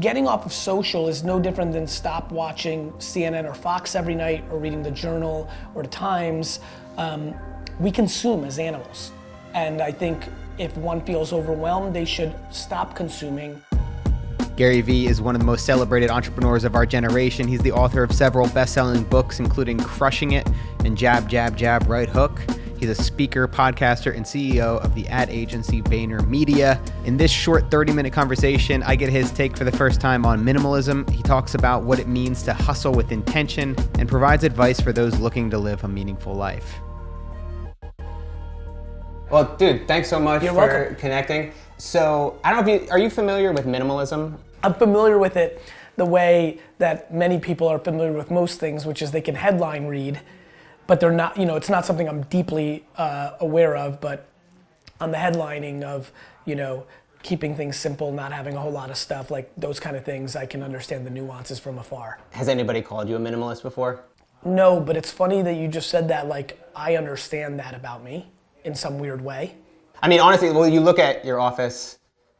getting off of social is no different than stop watching CNN or Fox every night or reading the Journal or the Times. We consume as animals. And I think if one feels overwhelmed, they should stop consuming. GaryVee is one of the most celebrated entrepreneurs of our generation. He's the author of several best-selling books, including Crushing It and Jab, Jab, Jab, Right Hook. He's a speaker, podcaster, and CEO of the ad agency VaynerMedia. In this short 30-minute conversation, I get his take for the first time on minimalism. He talks about what it means to hustle with intention and provides advice for those looking to live a meaningful life. Well, dude, thanks so much for connecting. So, I don't know if are you familiar with minimalism? I'm familiar with it the way that many people are familiar with most things, which is they can headline read, but they're not, it's not something I'm deeply aware of, but on the headlining of, keeping things simple, not having a whole lot of stuff, like those kind of things, I can understand the nuances from afar. Has anybody called you a minimalist before? No, but it's funny that you just said that, like, I understand that about me in some weird way. I mean, honestly, well, you look at your office,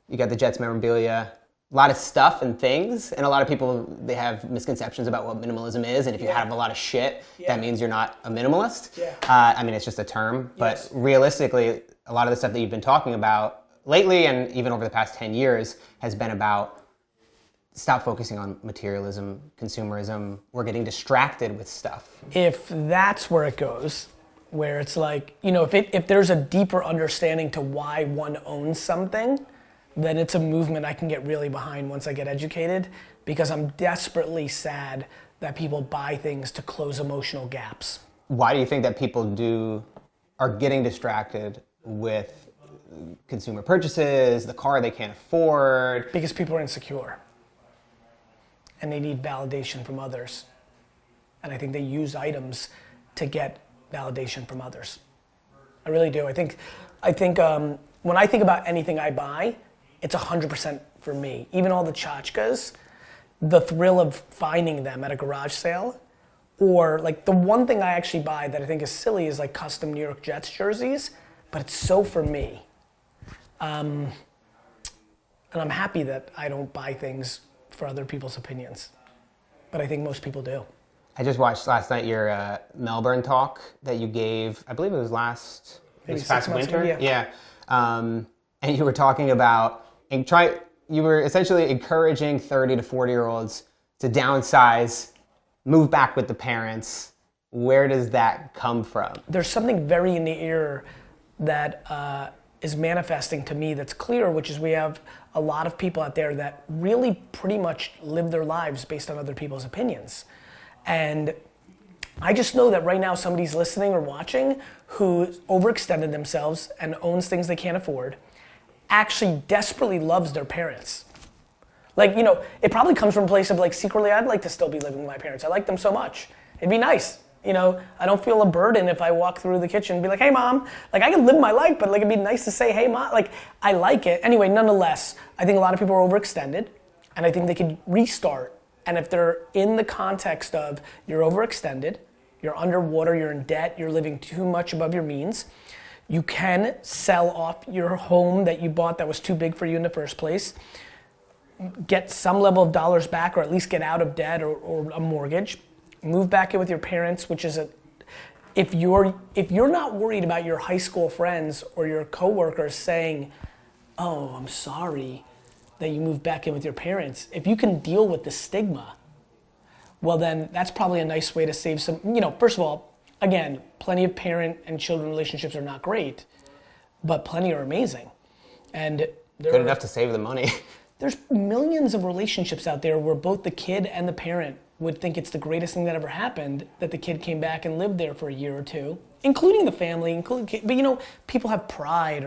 you got the Jets memorabilia, a lot of stuff and things, and a lot of people, they have misconceptions about what minimalism is, and if you have a lot of shit, that means you're not a minimalist. Yeah. I mean, it's just a term, but realistically, a lot of the stuff that you've been talking about lately, and even over the past 10 years, has been about stop focusing on materialism, consumerism, we're getting distracted with stuff. If that's where it goes, where it's like, if there's a deeper understanding to why one owns something, then it's a movement I can get really behind once I get educated, because I'm desperately sad that people buy things to close emotional gaps. Why do you think that people are getting distracted with consumer purchases, the car they can't afford? Because people are insecure and they need validation from others. And I think they use items to get validation from others. I really do. I think when I think about anything I buy, it's 100% for me. Even all the tchotchkes, the thrill of finding them at a garage sale, or like the one thing I actually buy that I think is silly is like custom New York Jets jerseys, but it's so for me. And I'm happy that I don't buy things for other people's opinions, but I think most people do. I just watched last night your Melbourne talk that you gave, I believe it was past winter. Yeah. And you were talking about, you were essentially encouraging 30 to 40-year-olds to downsize, move back with the parents. Where does that come from? There's something very in the air that is manifesting to me that's clear, which is we have a lot of people out there that really pretty much live their lives based on other people's opinions. And I just know that right now somebody's listening or watching who overextended themselves and owns things they can't afford, actually desperately loves their parents. Like, it probably comes from a place of like, secretly, I'd like to still be living with my parents. I like them so much. It'd be nice. I don't feel a burden if I walk through the kitchen and be like, hey mom, like I can live my life, but like it'd be nice to say, hey mom, like I like it. Anyway, nonetheless, I think a lot of people are overextended and I think they could restart. And if they're in the context of you're overextended, you're underwater, you're in debt, you're living too much above your means, you can sell off your home that you bought that was too big for you in the first place, get some level of dollars back, or at least get out of debt or a mortgage, move back in with your parents, which is if you're not worried about your high school friends or your coworkers saying, oh, I'm sorry that you moved back in with your parents, if you can deal with the stigma, well then that's probably a nice way to save some, first of all, again, plenty of parent and children relationships are not great, but plenty are amazing. And good enough to save the money. There's millions of relationships out there where both the kid and the parent would think it's the greatest thing that ever happened that the kid came back and lived there for a year or two, including the family, but people have pride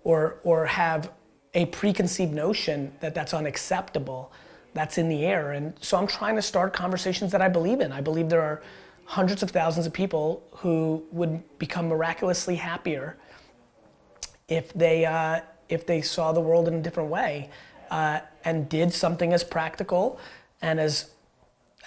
or have a preconceived notion that that's unacceptable. That's in the air. And so I'm trying to start conversations that I believe in. I believe there are hundreds of thousands of people who would become miraculously happier if they saw the world in a different way and did something as practical and as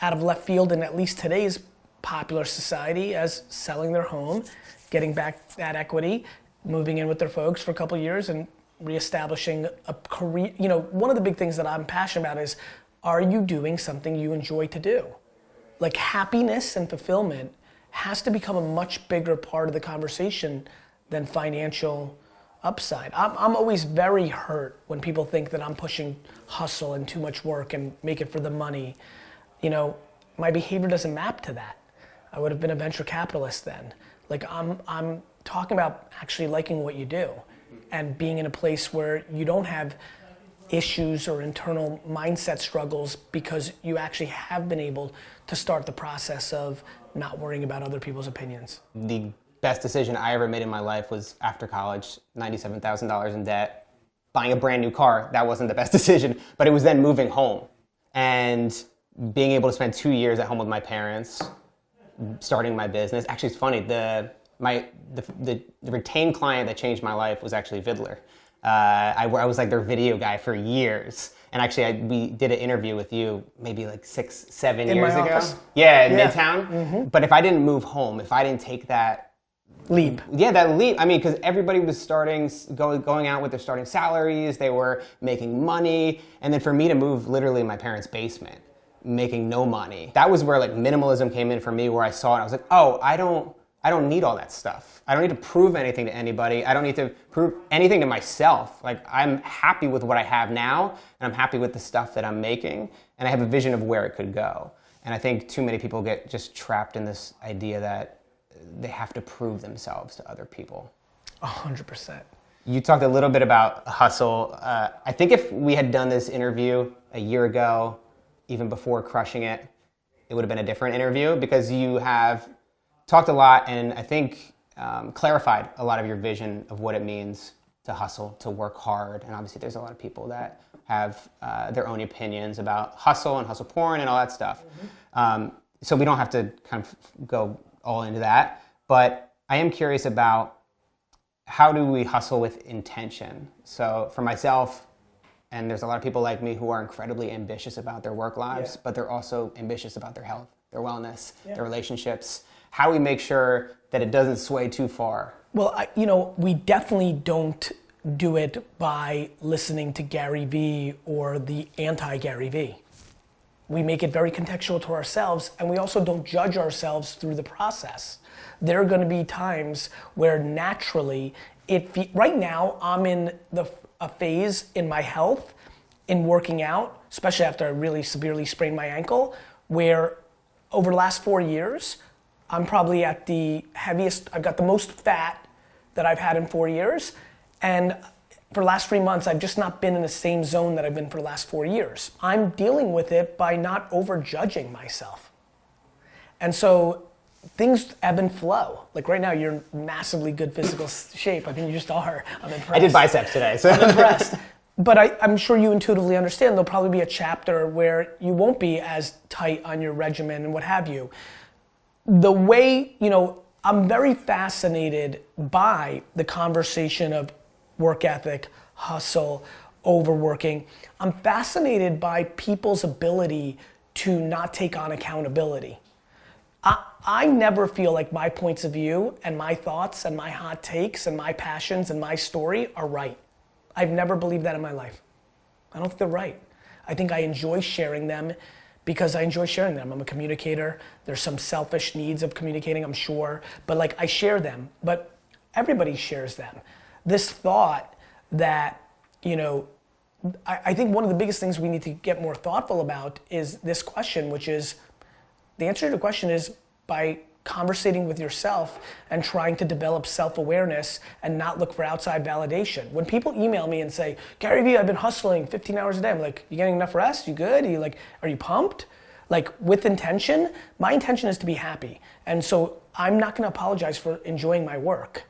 out of left field in at least today's popular society as selling their home, getting back that equity, moving in with their folks for a couple of years and reestablishing a career. One of the big things that I'm passionate about is, are you doing something you enjoy to do? Like, happiness and fulfillment has to become a much bigger part of the conversation than financial upside. I'm always very hurt when people think that I'm pushing hustle and too much work and make it for the money. My behavior doesn't map to that. I would have been a venture capitalist then. Like, I'm talking about actually liking what you do and being in a place where you don't have issues or internal mindset struggles because you actually have been able to start the process of not worrying about other people's opinions. The best decision I ever made in my life was after college, $97,000 in debt, buying a brand new car. That wasn't the best decision, but it was then moving home and being able to spend 2 years at home with my parents, starting my business. Actually, it's funny, the retained client that changed my life was actually Vidler. I was like their video guy for years. And actually, we did an interview with you maybe like 6-7 years ago. Office? Yeah, in Midtown. Mm-hmm. But if I didn't move home, if I didn't take that leap. Yeah, that leap. I mean, because everybody was going out with their starting salaries. They were making money. And then for me to move literally in my parents' basement, making no money, that was where like minimalism came in for me, where I saw it. I was like, oh, I don't need all that stuff. I don't need to prove anything to anybody. I don't need to prove anything to myself. Like, I'm happy with what I have now, and I'm happy with the stuff that I'm making, and I have a vision of where it could go. And I think too many people get just trapped in this idea that they have to prove themselves to other people. 100%. You talked a little bit about hustle. I think if we had done this interview a year ago, even before crushing it, it would have been a different interview, because you have talked a lot and I think clarified a lot of your vision of what it means to hustle, to work hard. And obviously there's a lot of people that have their own opinions about hustle and hustle porn and all that stuff. Mm-hmm. So we don't have to kind of go all into that, but I am curious about, how do we hustle with intention? So for myself, and there's a lot of people like me who are incredibly ambitious about their work lives, but they're also ambitious about their health, their wellness, their relationships. How do we make sure that it doesn't sway too far? Well, we definitely don't do it by listening to GaryVee or the anti-GaryVee. We make it very contextual to ourselves, and we also don't judge ourselves through the process. There are going to be times where naturally, right now I'm in a phase in my health, in working out, especially after I really severely sprained my ankle, where over the last 4 years, I'm probably at the heaviest. I've got the most fat that I've had in 4 years. And for the last 3 months, I've just not been in the same zone that I've been for the last 4 years. I'm dealing with it by not overjudging myself. And so things ebb and flow. Like right now, you're in massively good physical shape. I mean, you just are. I'm impressed. I did biceps today, so. I'm impressed. But I'm sure you intuitively understand there'll probably be a chapter where you won't be as tight on your regimen and what have you. The way, I'm very fascinated by the conversation of work ethic, hustle, overworking. I'm fascinated by people's ability to not take on accountability. I never feel like my points of view and my thoughts and my hot takes and my passions and my story are right. I've never believed that in my life. I don't think they're right. I think I enjoy sharing them because I enjoy sharing them. I'm a communicator. There's some selfish needs of communicating, I'm sure, but like I share them, but everybody shares them. This thought that, I think one of the biggest things we need to get more thoughtful about is this question, which is, the answer to the question is by conversating with yourself and trying to develop self-awareness and not look for outside validation. When people email me and say, GaryVee, I've been hustling 15 hours a day, I'm like, you getting enough rest? You good? Are you pumped? Like with intention, my intention is to be happy. And so I'm not gonna apologize for enjoying my work.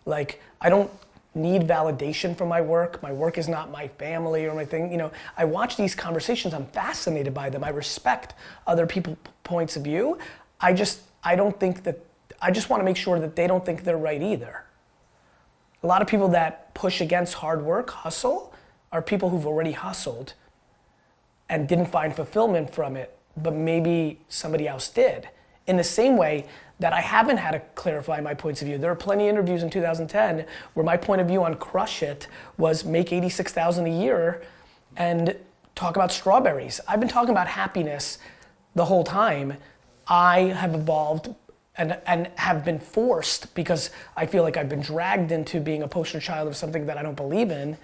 Like I don't need validation from my work. My work is not my family or my thing. I watch these conversations, I'm fascinated by them. I respect other people's points of view. I just want to make sure that they don't think they're right either. A lot of people that push against hard work, hustle, are people who've already hustled and didn't find fulfillment from it, but maybe somebody else did. In the same way, that I haven't had to clarify my points of view. There are plenty of interviews in 2010 where my point of view on Crush It was make $86,000 a year and talk about strawberries. I've been talking about happiness the whole time. I have evolved and have been forced, because I feel like I've been dragged into being a poster child of something that I don't believe in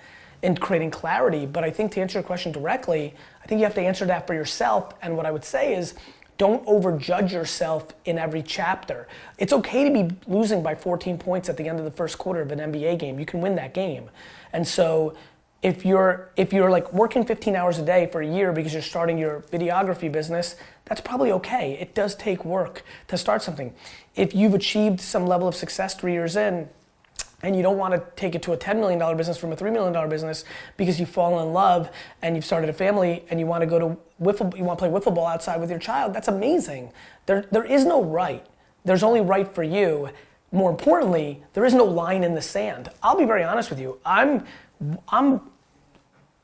creating clarity. But I think to answer your question directly, I think you have to answer that for yourself. And what I would say is, don't overjudge yourself in every chapter. It's okay to be losing by 14 points at the end of the first quarter of an NBA game. You can win that game. And so if you're like working 15 hours a day for a year because you're starting your videography business, that's probably okay. It does take work to start something. If you've achieved some level of success 3 years in, and you don't want to take it to a $10 million business from a $3 million business because you've fallen in love and you've started a family and you want to go to you want to play wiffle ball outside with your child, that's amazing. There is no right. There's only right for you. More importantly, there is no line in the sand. I'll be very honest with you. I'm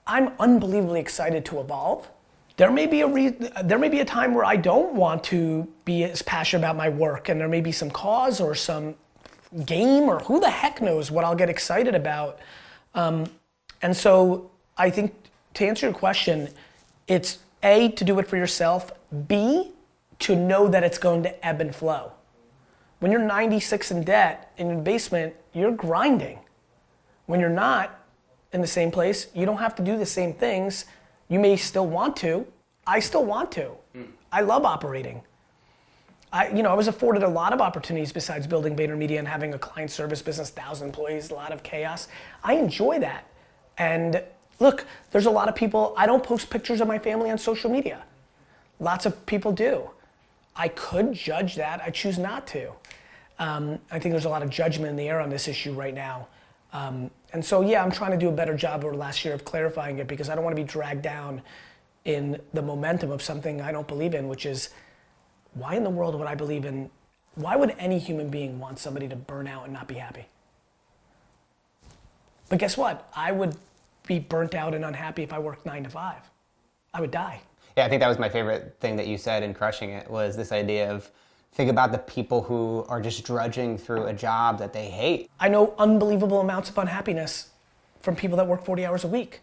unbelievably excited to evolve. There may be a time where I don't want to be as passionate about my work, and there may be some cause or some game, or who the heck knows what I'll get excited about. And so I think, to answer your question, it's A, to do it for yourself, B, to know that it's going to ebb and flow. When you're 96 in debt in your basement, you're grinding. When you're not in the same place, you don't have to do the same things. You may still want to. I still want to. I love operating. I was afforded a lot of opportunities besides building VaynerMedia and having a client service business, 1,000 employees, a lot of chaos. I enjoy that. And look, there's a lot of people, I don't post pictures of my family on social media. Lots of people do. I could judge that, I choose not to. I think there's a lot of judgment in the air on this issue right now. And so yeah, I'm trying to do a better job over the last year of clarifying it, because I don't want to be dragged down in the momentum of something I don't believe in, which is, why in the world would I believe in, why would any human being want somebody to burn out and not be happy? But guess what? I would be burnt out and unhappy if I worked 9 to 5. I would die. Yeah, I think that was my favorite thing that you said in Crushing It, was this idea of, think about the people who are just drudging through a job that they hate. I know unbelievable amounts of unhappiness from people that work 40 hours a week.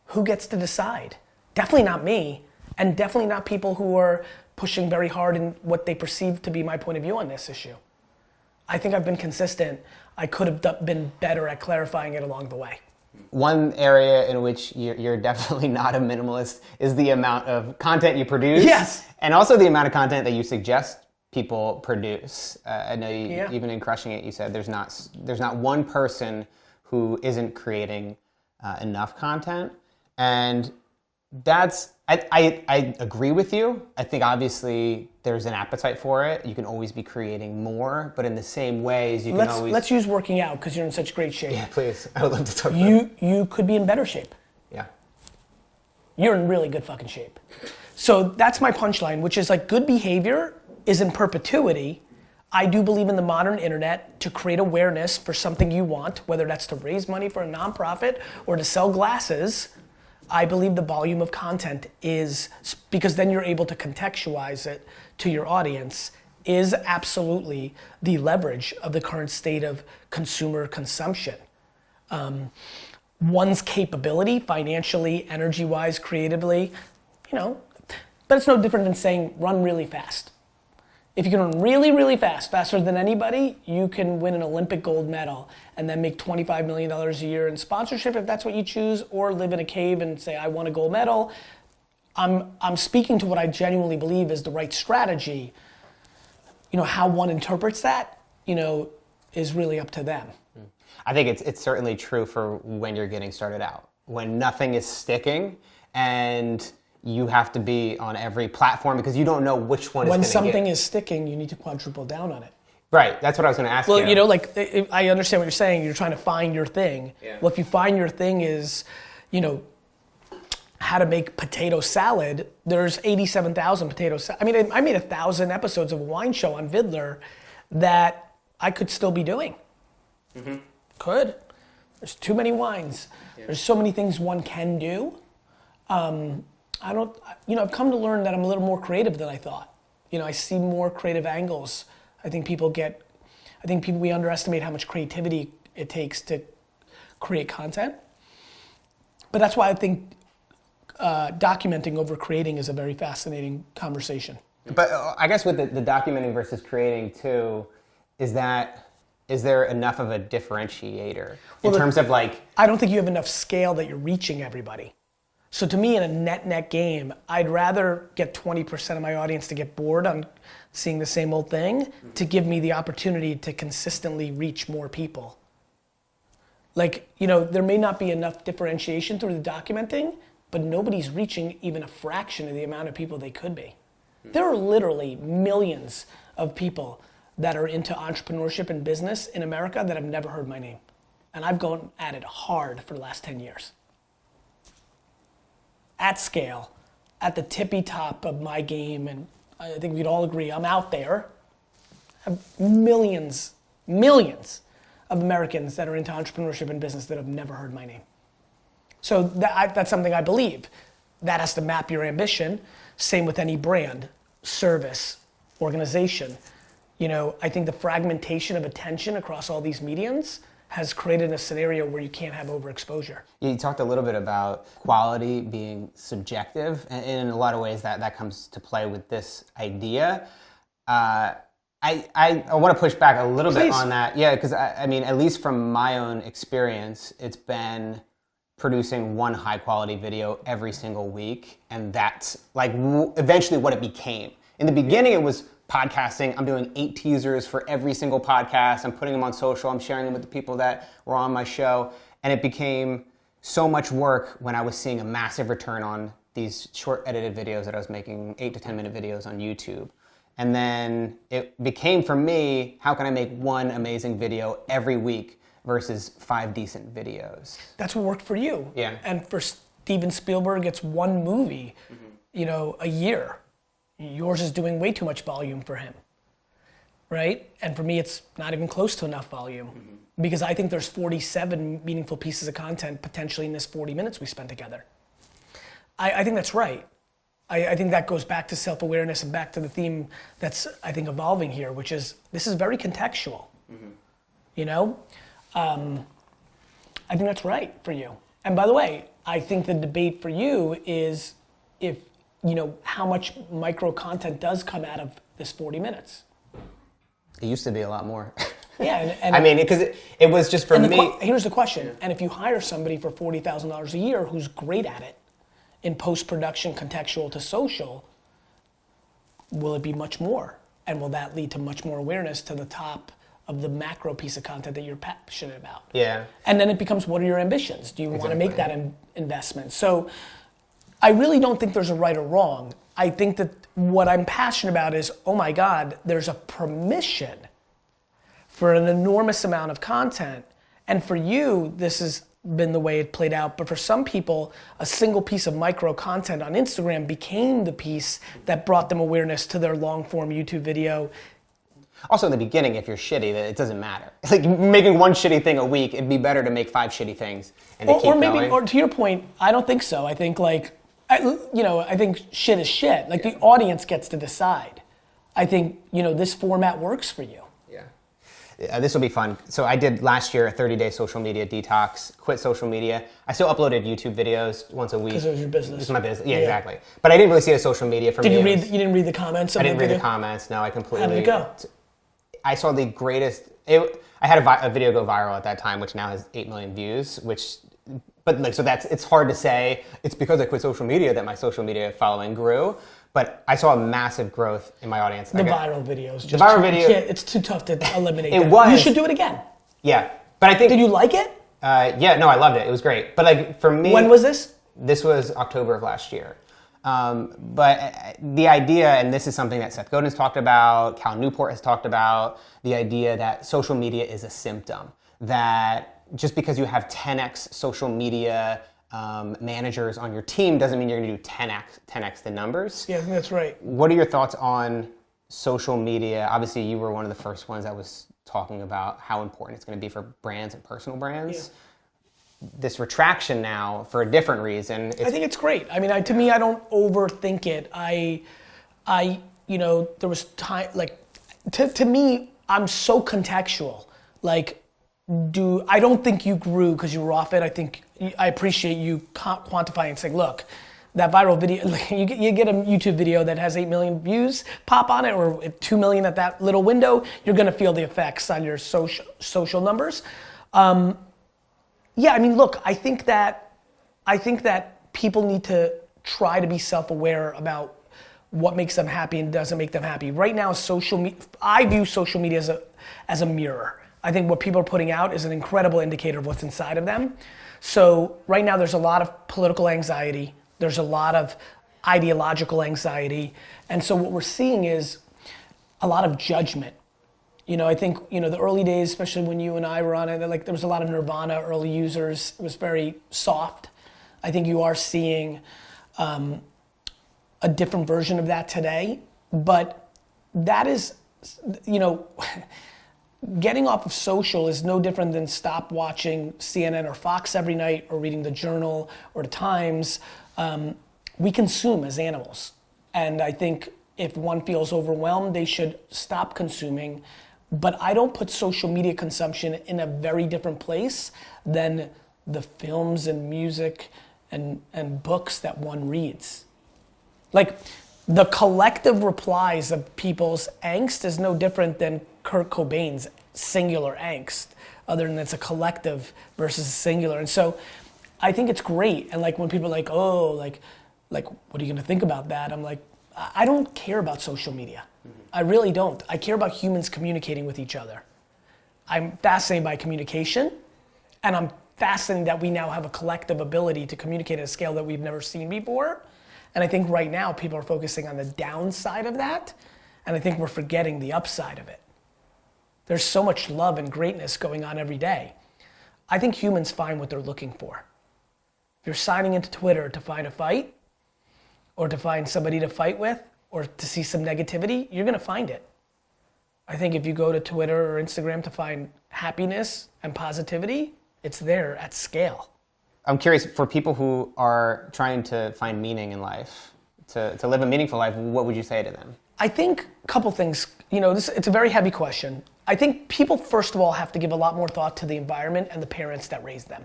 Who gets to decide? Definitely not me, and definitely not people who are pushing very hard in what they perceive to be my point of view on this issue. I think I've been consistent. I could have been better at clarifying it along the way. One area in which you're definitely not a minimalist is the amount of content you produce. Yes. And also the amount of content that you suggest people produce. I know even in Crushing It, you said there's not one person who isn't creating enough content. And that's, I agree with you. I think obviously there's an appetite for it. You can always be creating more, but in the same ways you can always... Let's use working out, because you're in such great shape. Yeah, please. I would love to talk about it. You could be in better shape. Yeah. You're in really good fucking shape. So that's my punchline, which is like, good behavior is in perpetuity. I do believe in the modern internet to create awareness for something you want, whether that's to raise money for a nonprofit or to sell glasses. I believe the volume of content is, because then you're able to contextualize it to your audience, is absolutely the leverage of the current state of consumer consumption. One's capability, financially, energy-wise, creatively, but it's no different than saying run really fast. If you can run really, really fast, faster than anybody, you can win an Olympic gold medal and then make $25 million a year in sponsorship if that's what you choose, or live in a cave and say, I won a gold medal. I'm speaking to what I genuinely believe is the right strategy. How one interprets that, is really up to them. I think it's certainly true for when you're getting started out. When nothing is sticking and you have to be on every platform because you don't know which one is going to get. When something is sticking, you need to quadruple down on it. Right, that's what I was going to ask you. Well, I understand what you're saying. You're trying to find your thing. Yeah. Well, if you find your thing is, how to make potato salad, there's 87,000 potato salad. I made 1,000 episodes of a wine show on Vidler that I could still be doing. Mm-hmm. Could. There's too many wines. Yeah. There's so many things one can do. I've come to learn that I'm a little more creative than I thought. I see more creative angles. I think we underestimate how much creativity it takes to create content. But that's why I think documenting over creating is a very fascinating conversation. But I guess with the documenting versus creating too, is there enough of a differentiator in terms of like... I don't think you have enough scale that you're reaching everybody. So to me, in a net game, I'd rather get 20% of my audience to get bored on seeing the same old thing to give me the opportunity to consistently reach more people. Like, there may not be enough differentiation through the documenting, but nobody's reaching even a fraction of the amount of people they could be. There are literally millions of people that are into entrepreneurship and business in America that have never heard my name. And I've gone at it hard for the last 10 years. At scale, at the tippy top of my game, and I think we'd all agree, I'm out there. I have millions of Americans that are into entrepreneurship and business that have never heard my name. So that's something I believe. That has to map your ambition. Same with any brand, service, organization. I think the fragmentation of attention across all these mediums has created a scenario where you can't have overexposure. You talked a little bit about quality being subjective, and in a lot of ways that comes to play with this idea. I want to push back a little bit on that. Yeah, because I mean, at least from my own experience, it's been producing one high quality video every single week, and that's like eventually what it became. In the beginning, it was podcasting. I'm doing 8 teasers for every single podcast. I'm putting them on social. I'm sharing them with the people that were on my show. And it became so much work when I was seeing a massive return on these short edited videos that I was making, 8 to 10 minute videos on YouTube. And then it became for me, how can I make one amazing video every week versus 5 decent videos? That's what worked for you. Yeah. And for Steven Spielberg, it's one movie, a year. Yours is doing way too much volume for him, right? And for me, it's not even close to enough volume because I think there's 47 meaningful pieces of content potentially in this 40 minutes we spent together. I think that's right. I think that goes back to self-awareness and back to the theme that's, I think, evolving here, which is this is very contextual, I think that's right for you. And by the way, I think the debate for you is if how much micro content does come out of this 40 minutes. It used to be a lot more. Yeah, and I mean, because it was just for me. Here's the question, and if you hire somebody for $40,000 a year who's great at it, in post-production, contextual to social, will it be much more? And will that lead to much more awareness to the top of the macro piece of content that you're passionate about? Yeah. And then it becomes, what are your ambitions? Do you want to make that investment? So I really don't think there's a right or wrong. I think that what I'm passionate about is, oh my God, there's a permission for an enormous amount of content. And for you, this has been the way it played out. But for some people, a single piece of micro content on Instagram became the piece that brought them awareness to their long form YouTube video. Also in the beginning, if you're shitty, it doesn't matter. Like making one shitty thing a week, it'd be better to make 5 shitty things and to keep going. Or to your point, I don't think so. I think I think shit is shit. Like the audience gets to decide. I think, this format works for you. Yeah. This will be fun. So I did last year a 30-day social media detox, quit social media. I still uploaded YouTube videos once a week. Because it was your business. It's my business. Yeah, exactly. But I didn't really see it as social media for me. You didn't read the comments? I didn't read the comments. No, I completely. How did it go? I saw the greatest. I had a video go viral at that time, which now has 8 million views. It's hard to say it's because I quit social media that my social media following grew. But I saw a massive growth in my audience. Viral videos. It's too tough to eliminate. It was. You should do it again. Yeah, but I think. Did you like it? Yeah, no, I loved it. It was great. But for me. When was this? This was October of last year. But the idea, and this is something that Seth Godin's talked about, Cal Newport has talked about, the idea that social media is a symptom. That just because you have 10x social media managers on your team doesn't mean you're going to do 10x the numbers. Yeah, I think that's right. What are your thoughts on social media? Obviously, you were one of the first ones that was talking about how important it's going to be for brands and personal brands. Yeah. This retraction now, for a different reason. I think it's great. I mean, to me, I don't overthink it. there was time, like, to me, I'm so contextual. Like, I don't think you grew because you were off it. I appreciate you quantifying and saying, look, that viral video, like, you get a YouTube video that has 8 million views pop on it, or 2 million at that little window, you're gonna feel the effects on your social numbers. Yeah, I mean, look, I think that people need to try to be self-aware about what makes them happy and doesn't make them happy. Right now, I view social media as a mirror. I think what people are putting out is an incredible indicator of what's inside of them. So right now there's a lot of political anxiety. There's a lot of ideological anxiety. And so what we're seeing is a lot of judgment. I think, the early days, especially when you and I were on it, like, there was a lot of Nirvana early users. It was very soft. I think you are seeing a different version of that today. But that is, getting off of social is no different than stop watching CNN or Fox every night, or reading the Journal or the Times. We consume as animals. And I think if one feels overwhelmed, they should stop consuming. But I don't put social media consumption in a very different place than the films and music and books that one reads. Like, the collective replies of people's angst is no different than Kurt Cobain's singular angst, other than it's a collective versus a singular. And so I think it's great. And like, when people are like, oh, like what are you gonna think about that? I'm like, I don't care about social media. I really don't. I care about humans communicating with each other. I'm fascinated by communication, and I'm fascinated that we now have a collective ability to communicate at a scale that we've never seen before. And I think right now people are focusing on the downside of that, and I think we're forgetting the upside of it. There's so much love and greatness going on every day. I think humans find what they're looking for. If you're signing into Twitter to find a fight, or to find somebody to fight with, or to see some negativity, you're gonna find it. I think if you go to Twitter or Instagram to find happiness and positivity, it's there at scale. I'm curious, for people who are trying to find meaning in life, to live a meaningful life, what would you say to them? I think a couple things, it's a very heavy question. I think people, first of all, have to give a lot more thought to the environment and the parents that raised them.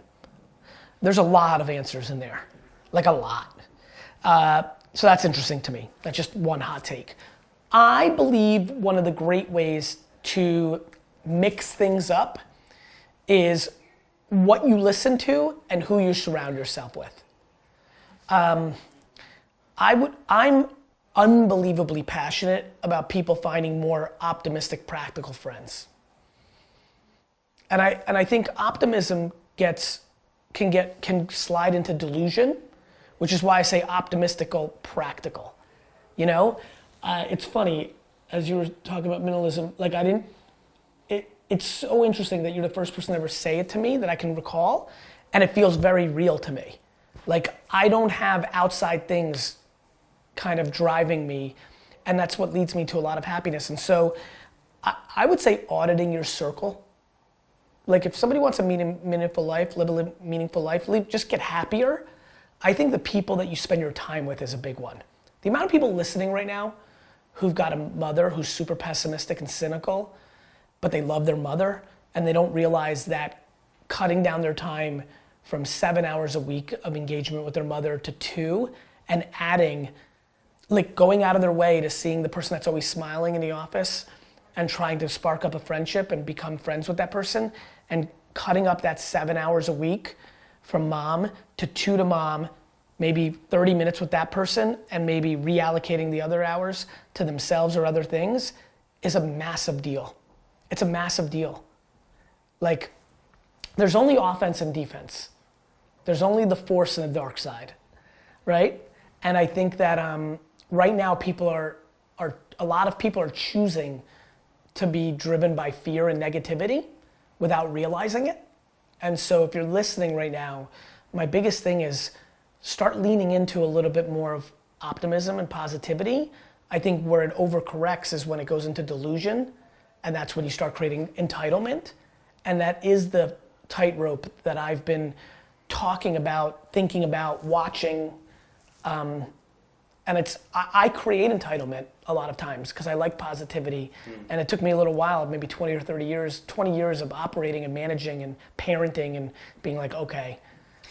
There's a lot of answers in there, like a lot. So that's interesting to me. That's just one hot take. I believe one of the great ways to mix things up is what you listen to and who you surround yourself with. I'm unbelievably passionate about people finding more optimistic, practical friends. And I think optimism can slide into delusion, which is why I say optimistical, practical. It's funny, as you were talking about minimalism, like it's so interesting that you're the first person to ever say it to me that I can recall, and it feels very real to me. Like, I don't have outside things kind of driving me, and that's what leads me to a lot of happiness. And so I would say auditing your circle. Like, if somebody wants a meaningful life, live a meaningful life, just get happier. I think the people that you spend your time with is a big one. The amount of people listening right now who've got a mother who's super pessimistic and cynical, but they love their mother, and they don't realize that cutting down their time from 7 hours a week of engagement with their mother to 2, and adding, like, going out of their way to seeing the person that's always smiling in the office and trying to spark up a friendship and become friends with that person, and cutting up that 7 hours a week from mom to 2 to mom, maybe 30 minutes with that person, and maybe reallocating the other hours to themselves or other things, is a massive deal. It's a massive deal. Like, there's only offense and defense. There's only the force and the dark side, right? And I think that right now a lot of people are choosing to be driven by fear and negativity without realizing it. And so if you're listening right now, my biggest thing is start leaning into a little bit more of optimism and positivity. I think where it overcorrects is when it goes into delusion, and that's when you start creating entitlement. And that is the tightrope that I've been talking about, thinking about, watching And I create entitlement a lot of times because I like positivity. And it took me a little while, maybe 20 or 30 years, 20 years of operating and managing and parenting and being like, okay,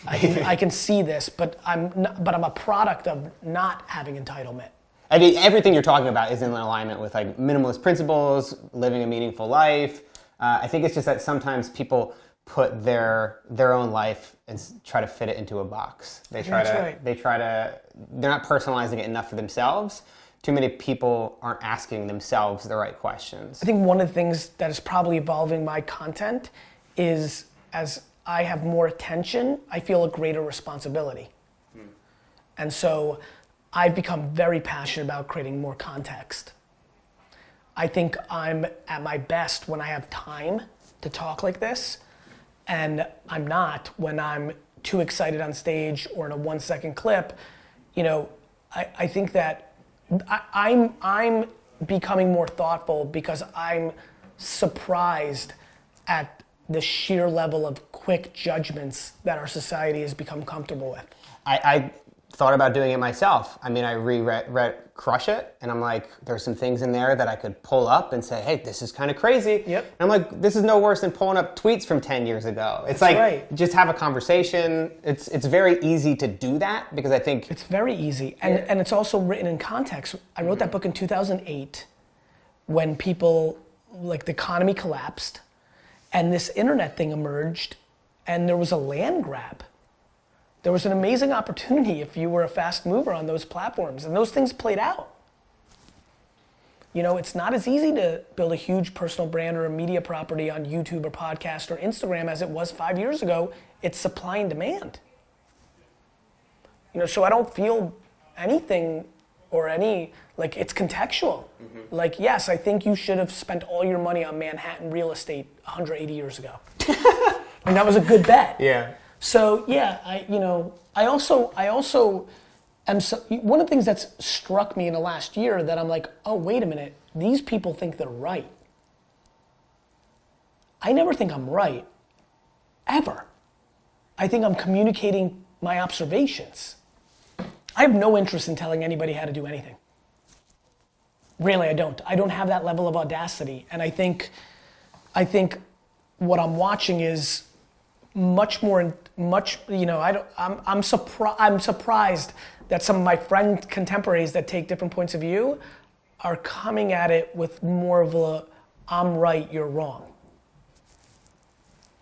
I can see this, but I'm a product of not having entitlement. I mean, everything you're talking about is in alignment with like minimalist principles, living a meaningful life. I think it's just that sometimes people put their own life and try to fit it into a box. They're not personalizing it enough for themselves. Too many people aren't asking themselves the right questions. I think one of the things that is probably evolving my content is as I have more attention, I feel a greater responsibility. And so I've become very passionate about creating more context. I think I'm at my best when I have time to talk like this, and I'm not when I'm too excited on stage or in a 1-second clip. You know, I think that I'm becoming more thoughtful because I'm surprised at the sheer level of quick judgments that our society has become comfortable with. I thought about doing it myself. I mean, I reread Crush It, and I'm like, there's some things in there that I could pull up and say, hey, this is kind of crazy. Yep. And I'm like, this is no worse than pulling up tweets from 10 years ago. It's That's like, right. Just have a conversation. It's very easy to do that because I think... It's very easy, and it's also written in context. I wrote that book in 2008 when people, like the economy collapsed, and this internet thing emerged, and there was a land grab. There was an amazing opportunity if you were a fast mover on those platforms, and those things played out. You know, it's not as easy to build a huge personal brand or a media property on YouTube or podcast or Instagram as it was 5 years ago. It's supply and demand. You know, so I don't feel anything or like it's contextual. Like, yes, I think you should have spent all your money on Manhattan real estate 180 years ago. And that was a good bet. Yeah. So yeah, I also am one of the things that's struck me in the last year that I'm like, oh, wait a minute, these people think they're right. I never think I'm right, ever. I think I'm communicating my observations. I have no interest in telling anybody how to do anything. Really, I don't. I don't have that level of audacity, and I think what I'm watching is I'm surprised that some of my friend contemporaries that take different points of view are coming at it with more of a, I'm right, you're wrong.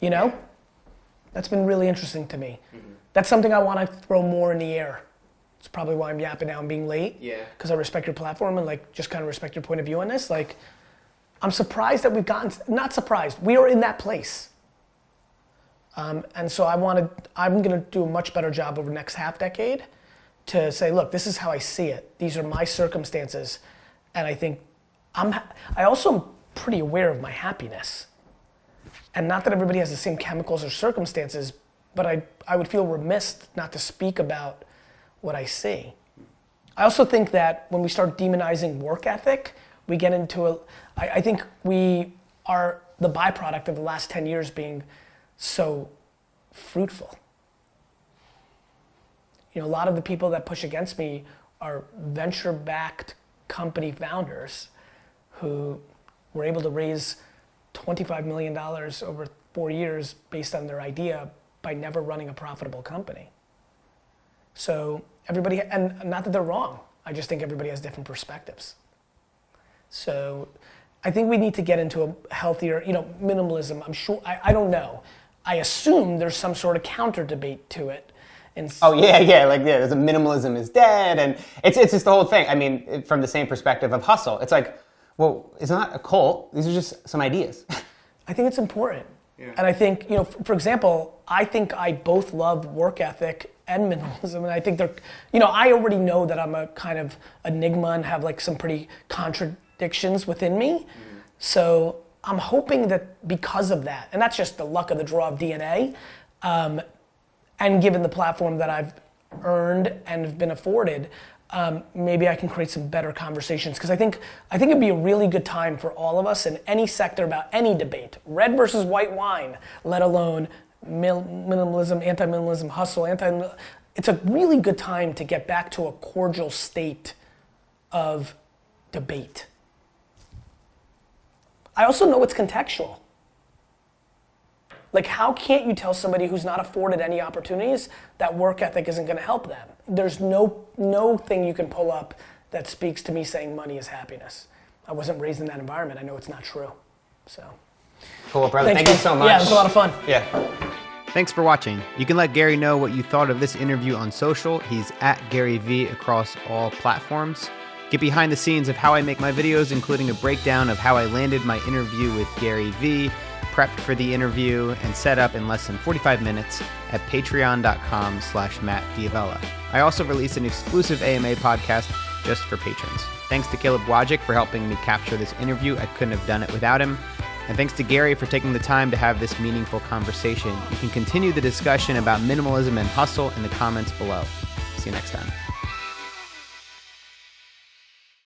You know? That's been really interesting to me. That's something I want to throw more in the air. It's probably why I'm yapping now and being late. Yeah. Because I respect your platform and like just kind of respect your point of view on this. Like, I'm surprised that we've gotten, not surprised, we are in that place. And so I'm going to do a much better job over the next half decade to say, look, this is how I see it. These are my circumstances. And I think I also am pretty aware of my happiness. And not that everybody has the same chemicals or circumstances, but I would feel remiss not to speak about what I see. I also think that when we start demonizing work ethic, we get into I think we are the byproduct of the last 10 years being so fruitful. You know, a lot of the people that push against me are venture-backed company founders who were able to raise $25 million over 4 years based on their idea by never running a profitable company. So everybody, and not that they're wrong, I just think everybody has different perspectives. So I think we need to get into a healthier, minimalism. I'm sure, I don't know. I assume there's some sort of counter debate to it. There's a minimalism is dead, and it's just the whole thing. I mean, from the same perspective of hustle, it's like, well, it's not a cult. These are just some ideas. I think it's important. Yeah. And I think, for example, I think I both love work ethic and minimalism, and I think they're, I already know that I'm a kind of enigma and have like some pretty contradictions within me. So I'm hoping that because of that, and that's just the luck of the draw of DNA, and given the platform that I've earned and have been afforded, maybe I can create some better conversations. Because I think it'd be a really good time for all of us in any sector about any debate, red versus white wine, let alone minimalism, anti-minimalism, hustle, it's a really good time to get back to a cordial state of debate. I also know it's contextual. Like, how can't you tell somebody who's not afforded any opportunities that work ethic isn't going to help them? There's no thing you can pull up that speaks to me saying money is happiness. I wasn't raised in that environment. I know it's not true. So. Cool, brother. Thanks, Thank you so much. Yeah, it was a lot of fun. Yeah. Thanks for watching. You can let Gary know what you thought of this interview on social. He's at GaryVee across all platforms. Get behind the scenes of how I make my videos, including a breakdown of how I landed my interview with GaryVee, prepped for the interview, and set up in less than 45 minutes at patreon.com/MattDiavella. I also released an exclusive AMA podcast just for patrons. Thanks to Caleb Wojcik for helping me capture this interview. I couldn't have done it without him. And thanks to Gary for taking the time to have this meaningful conversation. You can continue the discussion about minimalism and hustle in the comments below. See you next time.